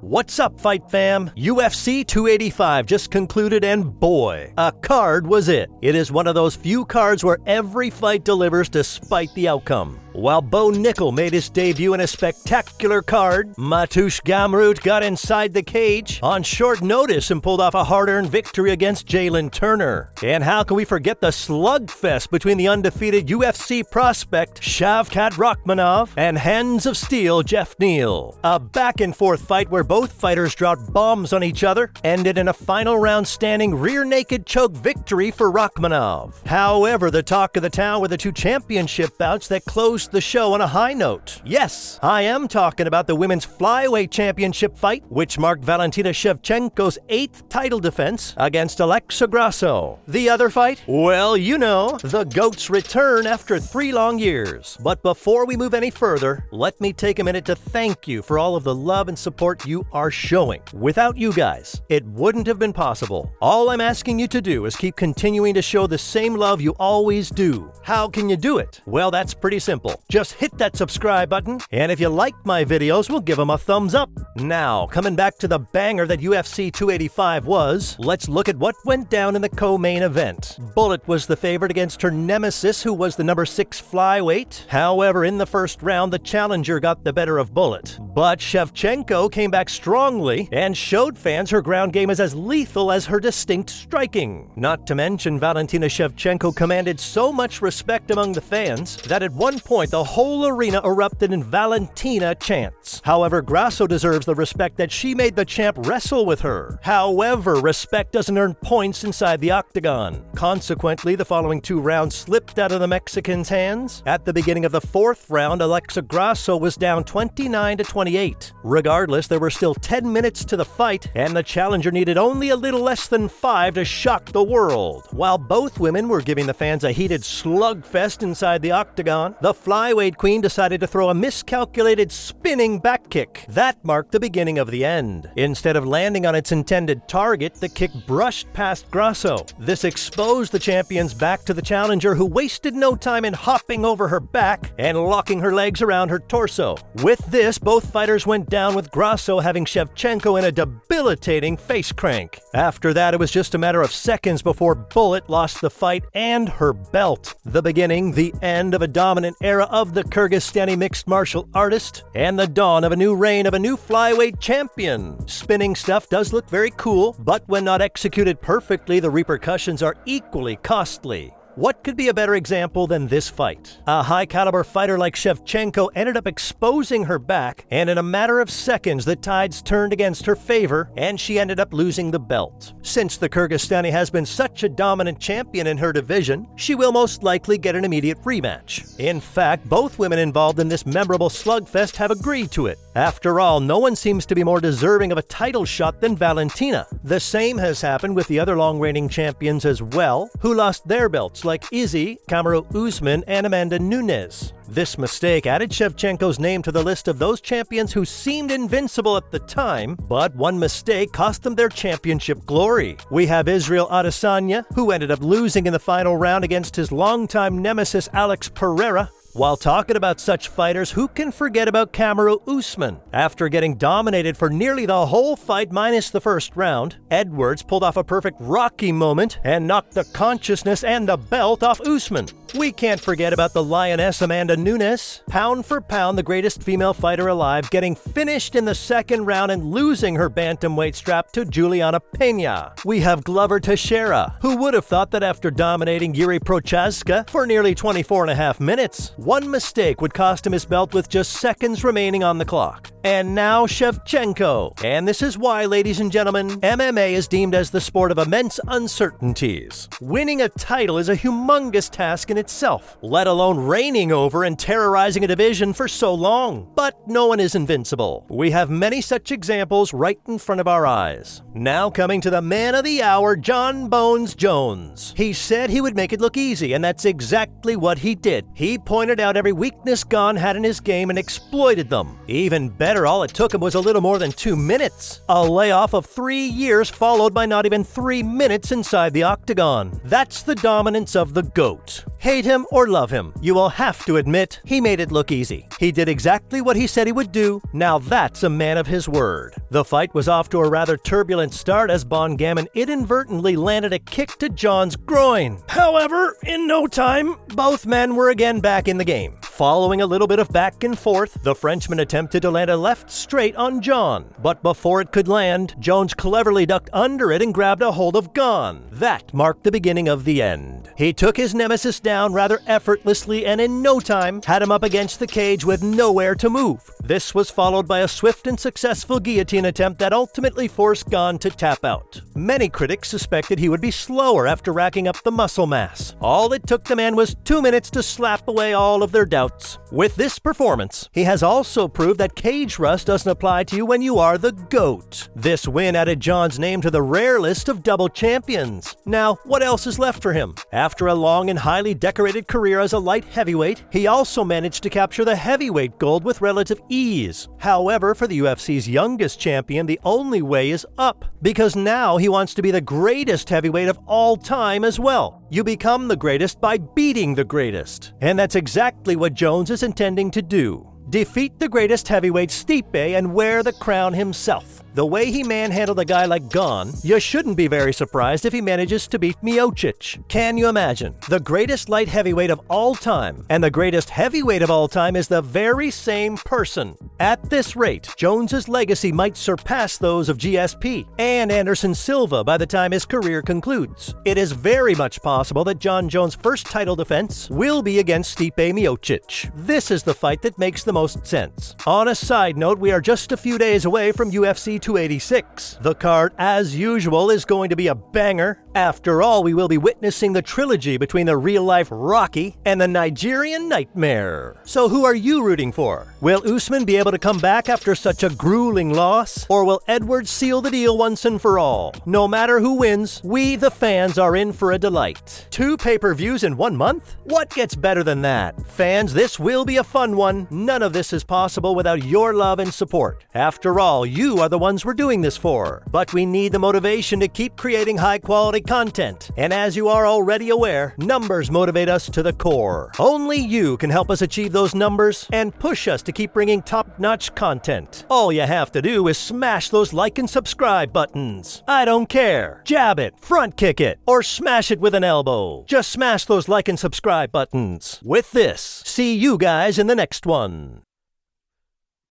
What's up, Fight Fam? UFC 285 just concluded, and boy, a card was it. It is one of those few cards where every fight delivers despite the outcome. While Bo Nickal made his debut in a spectacular card, Mateusz Gamrot got inside the cage on short notice and pulled off a hard-earned victory against Jalin Turner. And how can we forget the slugfest between the undefeated UFC prospect Shavkat Rakhmonov and Handz of Steel Geoff Neal? A back-and-forth fight where both fighters dropped bombs on each other ended in a final round standing rear-naked choke victory for Rakhmonov. However, the talk of the town were the two championship bouts that closed the show on a high note. Yes, I am talking about the women's flyweight championship fight, which marked Valentina Shevchenko's 8th title defense against Alexa Grasso. The other fight? Well, you know, the GOAT's return after 3 long years. But before we move any further, let me take a minute to thank you for all of the love and support you are showing. Without you guys, it wouldn't have been possible. All I'm asking you to do is keep continuing to show the same love you always do. How can you do it? Well, that's pretty simple. Just hit that subscribe button, and if you like my videos, we'll give them a thumbs up. Now, coming back to the banger that UFC 285 was, let's look at what went down in the co-main event. Bullet was the favorite against her nemesis, who was the number 6 flyweight. However, in the first round, the challenger got the better of Bullet. But Shevchenko came back strongly and showed fans her ground game is as lethal as her distinct striking. Not to mention, Valentina Shevchenko commanded so much respect among the fans that at one point the whole arena erupted in Valentina chants. However, Grasso deserves the respect that she made the champ wrestle with her. However, respect doesn't earn points inside the octagon. Consequently, the following 2 rounds slipped out of the Mexican's hands. At the beginning of the 4th round, Alexa Grasso was down 29-28. Regardless, there were still 10 minutes to the fight, and the challenger needed only a little less than 5 to shock the world. While both women were giving the fans a heated slugfest inside the octagon, the flyweight queen decided to throw a miscalculated spinning back kick. That marked the beginning of the end. Instead of landing on its intended target, the kick brushed past Grasso. This exposed the champion's back to the challenger, who wasted no time in hopping over her back and locking her legs around her torso. With this, both fighters went down, with Grasso having Shevchenko in a debilitating face crank. After that, it was just a matter of seconds before Bullet lost the fight and her belt. The beginning, the end of a dominant era of the Kyrgyzstani mixed martial artist, and the dawn of a new reign of a new flyweight champion. Spinning stuff does look very cool, but when not executed perfectly, the repercussions are equally costly. What could be a better example than this fight? A high-caliber fighter like Shevchenko ended up exposing her back, and in a matter of seconds, the tides turned against her favor, and she ended up losing the belt. Since the Kyrgyzstani has been such a dominant champion in her division, she will most likely get an immediate rematch. In fact, both women involved in this memorable slugfest have agreed to it. After all, no one seems to be more deserving of a title shot than Valentina. The same has happened with the other long-reigning champions as well, who lost their belts, like Izzy, Kamaru Usman, and Amanda Nunes. This mistake added Shevchenko's name to the list of those champions who seemed invincible at the time, but one mistake cost them their championship glory. We have Israel Adesanya, who ended up losing in the final round against his longtime nemesis Alex Pereira. While talking about such fighters, who can forget about Kamaru Usman? After getting dominated for nearly the whole fight minus the first round, Edwards pulled off a perfect Rocky moment and knocked the consciousness and the belt off Usman. We can't forget about the lioness Amanda Nunes. Pound for pound, the greatest female fighter alive, getting finished in the 2nd round and losing her bantamweight strap to Juliana Pena. We have Glover Teixeira. Who would have thought that after dominating Yuri Prochazka for nearly 24.5 minutes, one mistake would cost him his belt with just seconds remaining on the clock? And now Shevchenko. And this is why, ladies and gentlemen, MMA is deemed as the sport of immense uncertainties. Winning a title is a humongous task in itself, let alone reigning over and terrorizing a division for so long. But no one is invincible. We have many such examples right in front of our eyes. Now coming to the man of the hour, Jon Bones Jones. He said he would make it look easy, and that's exactly what he did. He pointed out every weakness Gon had in his game and exploited them. Even better, all it took him was a little more than 2 minutes. A layoff of 3 years followed by not even 3 minutes inside the octagon. That's the dominance of the GOAT. Hey Hate him or love him, you will have to admit he made it look easy. He did exactly what he said he would do. Now that's a man of his word. The fight was off to a rather turbulent start as Bongaman inadvertently landed a kick to John's groin. However, in no time, both men were again back in the game. Following a little bit of back and forth, the Frenchman attempted to land a left straight on John. But before it could land, Jones cleverly ducked under it and grabbed a hold of Gon. That marked the beginning of the end. He took his nemesis down rather effortlessly and in no time had him up against the cage with nowhere to move. This was followed by a swift and successful guillotine attempt that ultimately forced Gon to tap out. Many critics suspected he would be slower after racking up the muscle mass. All it took the man was 2 minutes to slap away all of their doubts. With this performance, he has also proved that cage rust doesn't apply to you when you are the GOAT. This win added John's name to the rare list of double champions. Now, what else is left for him? After a long and highly decorated career as a light heavyweight, he also managed to capture the heavyweight gold with relative ease. However, for the UFC's youngest champion, the only way is up, because now he wants to be the greatest heavyweight of all time as well. You become the greatest by beating the greatest. And that's exactly what Jones is intending to do. Defeat the greatest heavyweight Stipe and wear the crown himself. The way he manhandled a guy like Gon, you shouldn't be very surprised if he manages to beat Miocic. Can you imagine? The greatest light heavyweight of all time and the greatest heavyweight of all time is the very same person. At this rate, Jones's legacy might surpass those of GSP and Anderson Silva by the time his career concludes. It is very much possible that Jon Jones' first title defense will be against Stipe Miocic. This is the fight that makes the most sense. On a side note, we are just a few days away from UFC 286. The card, as usual, is going to be a banger. After all, we will be witnessing the trilogy between the real-life Rocky and the Nigerian Nightmare. So who are you rooting for? Will Usman be able to come back after such a grueling loss? Or will Edwards seal the deal once and for all? No matter who wins, we, the fans, are in for a delight. 2 pay-per-views in 1 month? What gets better than that? Fans, this will be a fun one. None of this is possible without your love and support. After all, you are the ones we're doing this for. But we need the motivation to keep creating high-quality content. And as you are already aware, numbers motivate us to the core. Only you can help us achieve those numbers and push us to keep bringing top-notch content. All you have to do is smash those like and subscribe buttons. I don't care. Jab it, front kick it, or smash it with an elbow. Just smash those like and subscribe buttons. With this, see you guys in the next one.